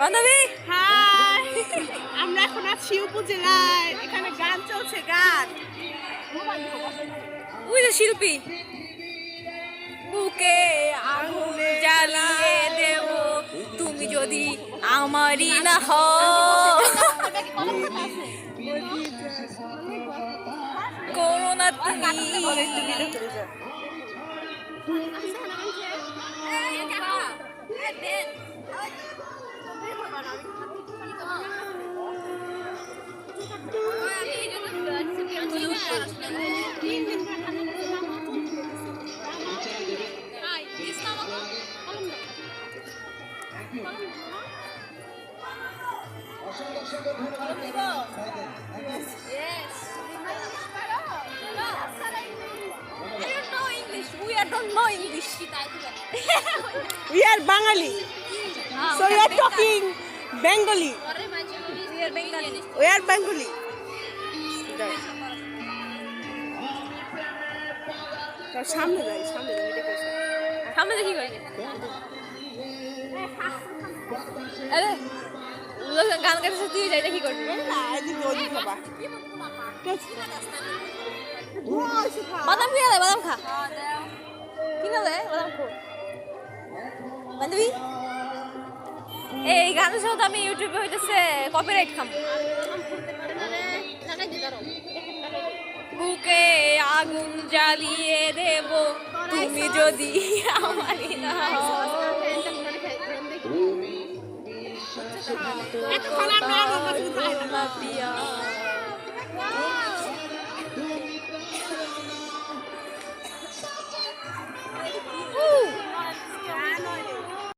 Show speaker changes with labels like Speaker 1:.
Speaker 1: বান্ধবী
Speaker 2: হাই, আমরা এখন আছি উপজেলায়। এখানে গান চলছে, গান।
Speaker 1: ওই যে শিল্পী বুকে আগুন জ্বালিয়ে দেব তুমি যদি আমারই না হও করো না তুমি don't know English.
Speaker 2: We are Bengali. So we are talking Bengali.
Speaker 1: We are Bengali.
Speaker 2: We are Bengali. সামনে যাই, সামনে যাই, এটা কইছে।
Speaker 1: সামনে দেখি কই আরে লোক গান গাইতেছে তুই যাই দেখি করবি
Speaker 2: না, এদিকে ওদিকে বাবা।
Speaker 1: বাদাম খেয়ে দে বাদাম খা কিনা দে বাদাম খো বান্ধবী এই গানের সাথে আমি ইউটিউবে হইতেছে কপিরাইট খাম বুকে আগুন জ্বালিয়ে দেব তুমি যদি আমারই না হও
Speaker 2: এত খারাপ না,
Speaker 1: প্রিয়া